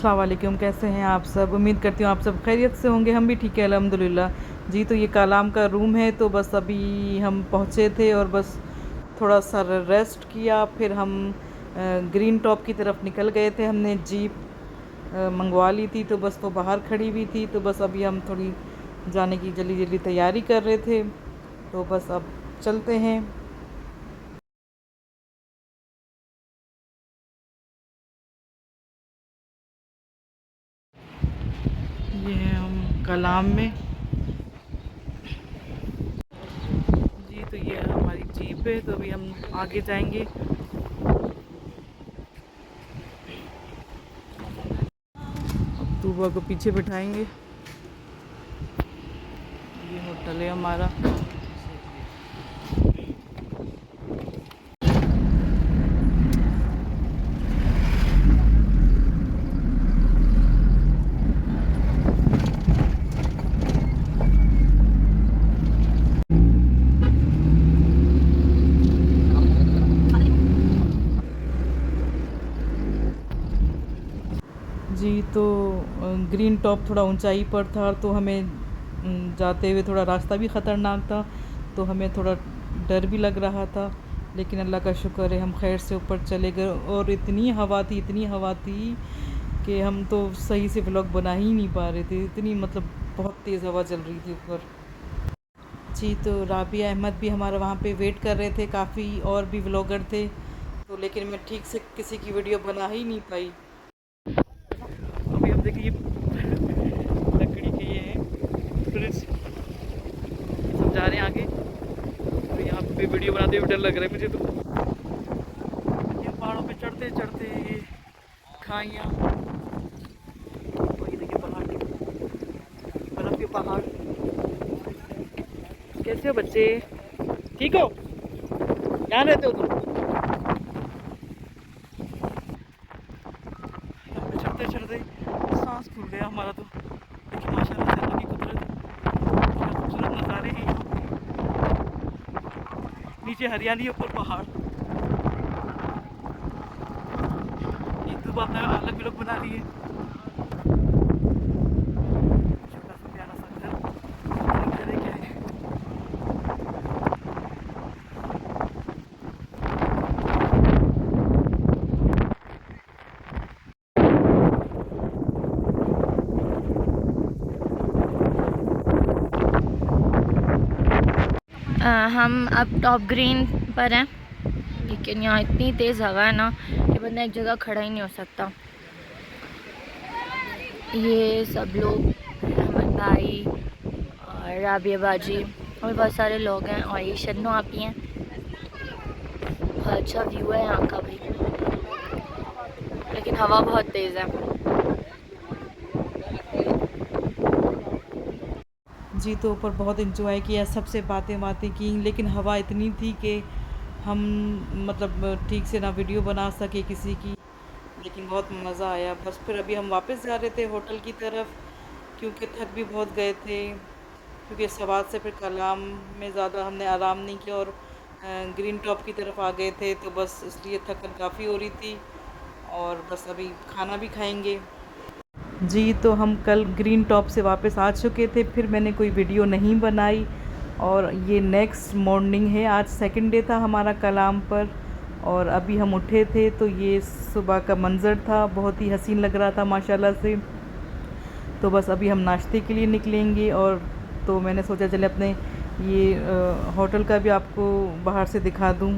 अस्सलाम वालेकुम। कैसे हैं आप सब? उम्मीद करती हूँ आप सब खैरियत से होंगे। हम भी ठीक है अल्हम्दुलिल्लाह जी। तो ये कालाम का रूम है, तो बस अभी हम पहुँचे थे और बस थोड़ा सा रेस्ट किया, फिर हम ग्रीन टॉप की तरफ निकल गए थे। हमने जीप मंगवा ली थी, तो बस वो बाहर खड़ी हुई थी, तो बस अभी हम थोड़ी जाने की जल्दी जल्दी तैयारी कर रहे थे, तो बस अब चलते हैं। ये हैं हम कलाम में जी। तो ये हमारी जीप है, तो अभी हम आगे जाएंगे। तूबा को पीछे बिठाएंगे। ये होटल है हमारा। जी तो ग्रीन टॉप थोड़ा ऊंचाई पर था, तो हमें जाते हुए थोड़ा रास्ता भी ख़तरनाक था, तो हमें थोड़ा डर भी लग रहा था, लेकिन अल्लाह का शुक्र है हम खैर से ऊपर चले गए। और इतनी हवा थी, इतनी हवा थी कि हम तो सही से व्लॉग बना ही नहीं पा रहे थे, इतनी मतलब बहुत तेज़ हवा चल रही थी ऊपर जी। तो राबिया अहमद भी हमारा वहाँ पे वेट कर रहे थे, काफ़ी और भी व्लॉगर थे, तो लेकिन मैं ठीक से किसी की वीडियो बना ही नहीं पाई। अभी हम देखिए लकड़ी के ये हैं फ्रिज, सब जा रहे हैं आगे, और यहाँ पे वीडियो बनाते हुए डर लग रहा है मुझे। तो ये पहाड़ों पे चढ़ते चढ़ते ये खाइयाँ, और ये देखिए पहाड़, बर्फ़ के पहाड़। कैसे हो बच्चे? ठीक हो? यहाँ रहते हो तुम? यहाँ पे चढ़ते चढ़ते सांस फूल गया हमारा तो। लेकिन माशाल्लाह से अल्लाह की कुदरत, क्या खूबसूरत नज़ारे हैं यहाँ पे। नीचे हरियाली, ऊपर पहाड़। ये तो अपना अलग भी लोग बना रही है। छोटा सा प्यारा सा घर, घर है क्या है। हम अब टॉप ग्रीन पर हैं, लेकिन यहाँ इतनी तेज़ हवा है ना कि बंदा एक जगह खड़ा ही नहीं हो सकता। ये सब लोग, अहमद भाई और राबिया बाजी और बहुत सारे लोग हैं, और ये शन्नो आपी हैं। बहुत अच्छा व्यू है यहाँ का भी, लेकिन हवा बहुत तेज़ है। जी तो ऊपर बहुत इंजॉय किया, सबसे बातें बातें की, लेकिन हवा इतनी थी कि हम मतलब ठीक से ना वीडियो बना सके किसी की, लेकिन बहुत मज़ा आया। बस फिर अभी हम वापस जा रहे थे होटल की तरफ, क्योंकि थक भी बहुत गए थे, क्योंकि सवाद से फिर कलाम में ज़्यादा हमने आराम नहीं किया, और ग्रीन टॉप की तरफ आ गए थे, तो बस इसलिए थकन काफ़ी हो रही थी, और बस अभी खाना भी खाएंगे जी। तो हम कल ग्रीन टॉप से वापस आ चुके थे, फिर मैंने कोई वीडियो नहीं बनाई, और ये नेक्स्ट मॉर्निंग है, आज सेकंड डे था हमारा कलाम पर, और अभी हम उठे थे, तो ये सुबह का मंज़र था, बहुत ही हसीन लग रहा था माशाल्लाह से। तो बस अभी हम नाश्ते के लिए निकलेंगे, और तो मैंने सोचा चले अपने ये होटल का भी आपको बाहर से दिखा दूँ।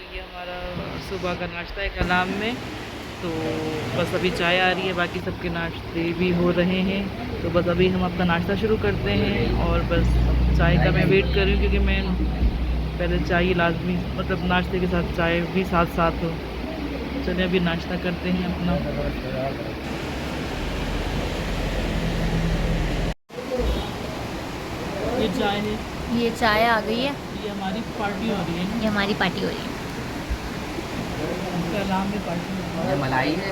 ये हमारा सुबह का नाश्ता है कलाम में, तो बस अभी चाय आ रही है, बाकी सबके नाश्ते भी हो रहे हैं, तो बस अभी हम अपना नाश्ता शुरू करते हैं। और बस चाय का मैं वेट कर रही हूँ, क्योंकि मैं पहले चाय लाजमी, मतलब नाश्ते के साथ चाय भी साथ साथ हो। चलिए अभी नाश्ता करते हैं अपना। ये चाय है, ये चाय आ गई है, ये हमारी पार्टी हो रही है, ये हमारी पार्टी हो रही है। कलाम में पार्टी हो रही ये मलाई है,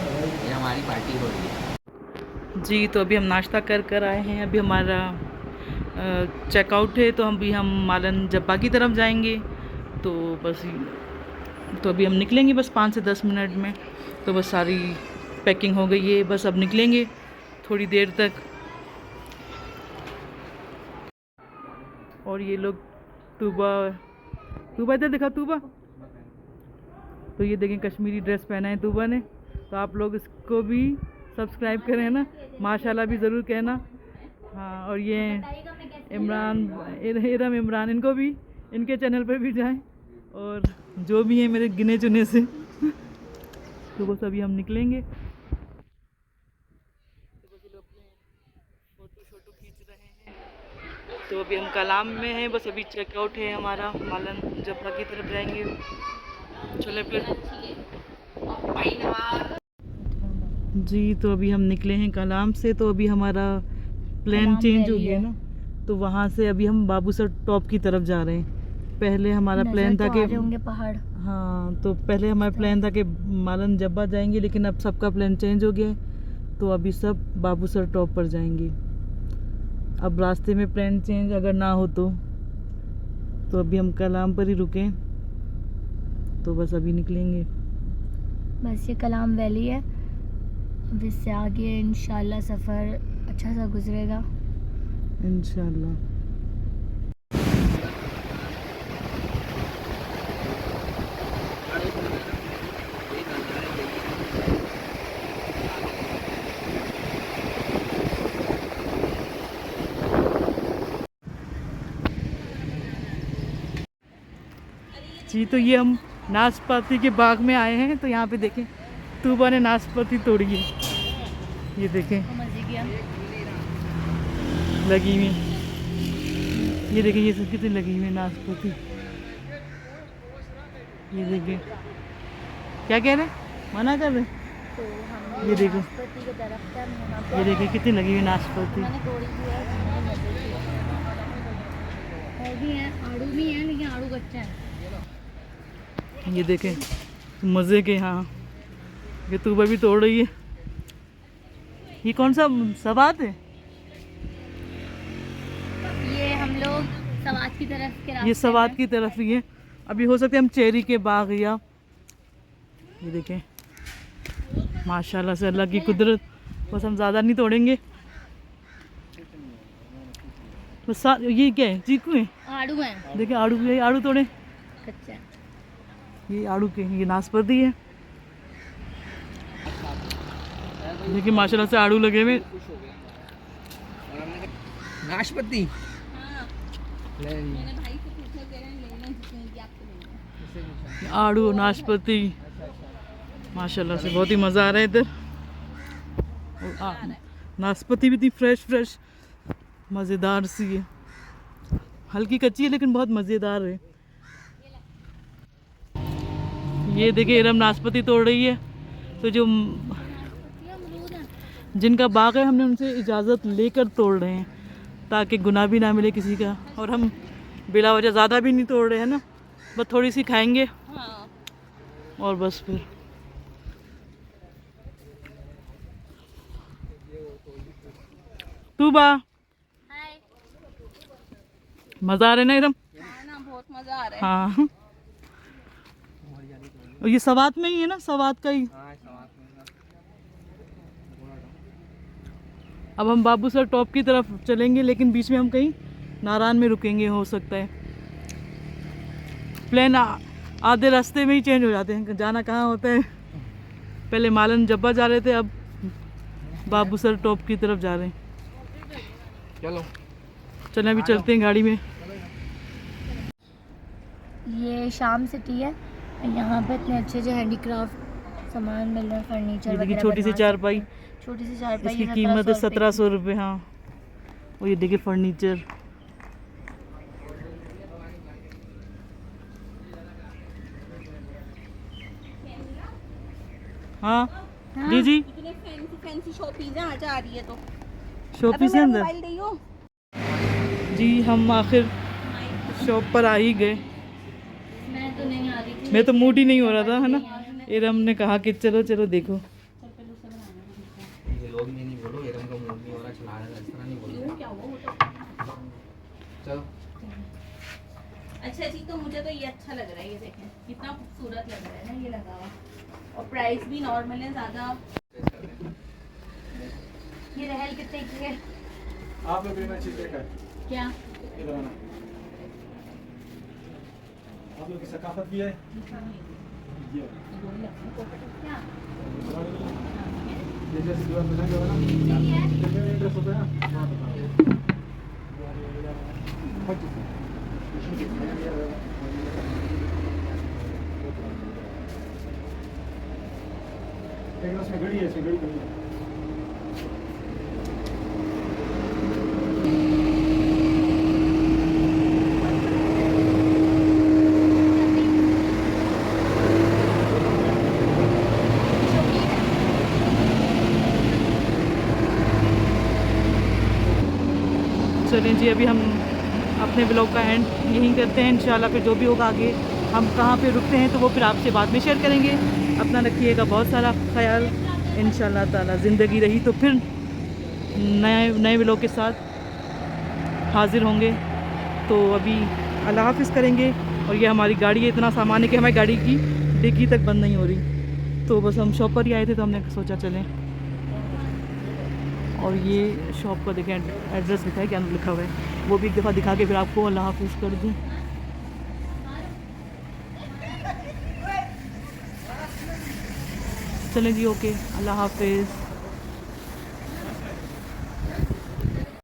ये हमारी पार्टी हो रही है। जी। तो अभी हम नाश्ता कर आए हैं। अभी हमारा चेकआउट है, तो हम मालन जब्बा की तरफ जाएंगे। तो बस तो अभी हम निकलेंगे बस 5 से 10 मिनट में। तो बस सारी पैकिंग हो गई है, बस अब निकलेंगे थोड़ी देर तक। और ये लोग तूबा इधर दिखा तूबा। तो ये देखें कश्मीरी ड्रेस पहना है तूबा ने। तो आप लोग इसको भी सब्सक्राइब करें ना, माशाल्लाह भी ज़रूर कहना। हाँ, और ये इरम इमरान, इनको भी इनके चैनल पर भी जाएं। और जो भी है मेरे गिने चुने से। तो बस अभी हम निकलेंगे। फोटो खींच रहे हैं। तो अभी हम कलाम में हैं, बस अभी चेकआउट है हमारा, मालन जब्बा की तरफ जाएंगे। चले फिर जी। तो अभी हम निकले हैं कलाम से। तो अभी हमारा प्लान चेंज हो गया ना, तो वहाँ से अभी हम बाबूसर टॉप की तरफ जा रहे हैं। पहले हमारा प्लान था कि होंगे पहाड़। हाँ, तो पहले हमारा प्लान था कि मालन जब्बा जाएंगे, लेकिन अब सबका प्लान चेंज हो गया है। तो अभी सब बाबूसर टॉप पर जाएंगे। अब रास्ते में प्लान चेंज अगर ना हो तो अभी हम कलाम पर ही रुके। तो बस अभी निकलेंगे। बस ये कलाम वैली है, अब इससे आगे इंशाल्लाह सफ़र अच्छा सा गुजरेगा इंशाल्लाह। जी। तो ये हम नाशपाती के बाग में आए हैं। तो यहाँ पे देखें तूबा ने नाशपाती तोड़ी है, ये देखें लगी हुई। ये देखें ये सब कितनी लगी हुई है नाशपाती। ये देखें क्या कह रहे, मना कर रहे। तो हम ये देखो, नाशपाती के दरख्त हैं, हम यहाँ ये देखें कितनी लगी हुई नाशपाती। मैंने तोड़ी हुई है, और भी हैं, आड़ू भी हैं, लेकिन आड़ू कच्चा है। ये देखें मज़े के। हाँ, ये तूबा भी तोड़ रही है। ये कौन सा सवात है? ये हम लोग सवात की तरफ के रास्ते ये सवात में। की तरफ ही है। अभी हो सकता है हम चेरी के बाग या ये देखें माशाल्लाह से अल्लाह की कुदरत। बस हम ज़्यादा नहीं तोड़ेंगे। बस ये क्या है, चीकू है, आड़ू हैं, देखिए आड़ू, ये आड़ू तोड़े, कच्चा है। ये आड़ू के, ये नाशपाती है। देखिए माशाल्लाह से आड़ू लगे हुए। नाशपाती आड़ू नाशपाती माशाल्लाह से बहुत ही मज़ा आ रहा है इधर। और नाशपाती भी इतनी फ्रेश मज़ेदार सी है। हल्की कच्ची है लेकिन बहुत मज़ेदार है। ये देखिए इरम नाशपाती तोड़ रही है। तो जो जिनका बाग है हमने उनसे इजाज़त लेकर तोड़ रहे हैं, ताकि गुनाह भी ना मिले किसी का। और हम बिला वजह ज़्यादा भी नहीं तोड़ रहे हैं ना, बस थोड़ी सी खाएंगे। हाँ। और बस फिर तूबा मज़ा आ रहा है ना इरम? ना, बहुत मज़ा आ रहा है। हाँ। और ये सवात में ही है ना, सवात का ही। अब हम बाबूसर टॉप की तरफ चलेंगे, लेकिन बीच में हम कहीं नारायण में रुकेंगे, हो सकता है। प्लान आधे रास्ते में ही चेंज हो जाते हैं, जाना कहाँ होता है। पहले मालन जब्बा जा रहे थे, अब बाबूसर टॉप की तरफ जा रहे हैं। चलें अभी चलते हैं गाड़ी में। ये शाम सिटी है, यहाँ पे इतने अच्छे हैंडीक्राफ्ट सामान मिल रहे हैं, फर्नीचर देखिए वगैरह। छोटी सी चारपाई, छोटी सी चारपाई, इसकी कीमत है 1700 रुपये। हाँ, और ये देखिए फर्नीचर। हाँ जी जी, फैंसी शॉपीज़ हैं, आज आ रही है तो शॉपीस है अंदर। मोबाइल दे हो। जी हम आखिर शॉप पर आ ही गए। मैं तो नहीं आ रही थी। मैं तो मूड ही नहीं हो रहा था, है ना। इरम ने कहा कि चलो चलो देखो। ये लोग नहीं बोलो, एरम का मूड नहीं हो रहा, चला रहा है, इस तरह नहीं बोलो। क्या हुआ? चलो अच्छा जी, तो मुझे तो ये अच्छा लग रहा है। ये देखें कितना खूबसूरत लग रहा है ना ये लगा हुआ, और प्राइस भी नॉर्मल है ज़्यादा। ये रहल कितने की है? आप लोग बिना चीज देखा है क्या? इधर आना। आप लोग की सकाफत भी है ये क्या? ये जैसे दीवार बनाएंगे ना, जगह एड्रेस होता है ना, वहाँ पे एक उसमें घड़ी है, इसमें घड़ी है। चलें जी, अभी हम अपने ब्लॉग का एंड यहीं करते हैं। इंशाल्लाह फिर जो भी होगा आगे हम कहाँ पे रुकते हैं तो वो फिर आपसे बाद में शेयर करेंगे। अपना रखिएगा बहुत सारा ख्याल। इंशाल्लाह ताला ज़िंदगी रही तो फिर नए ब्लॉग के साथ हाज़िर होंगे। तो अभी अल्लाह हाफ़िज़ करेंगे। और ये हमारी गाड़ी है, इतना सामान है कि हमारी गाड़ी की डिग्गी तक बंद नहीं हो रही। तो बस हम शॉप पर ही आए थे तो हमने सोचा चलें। और ये शॉप का देखें, एड्रेस लिखा है, क्या लिखा हुआ है वो भी एक दफ़ा दिखा के फिर आपको अल्लाह हाफ़िज़ कर दूँ। चलें जी, ओके, अल्लाह हाफ़िज़।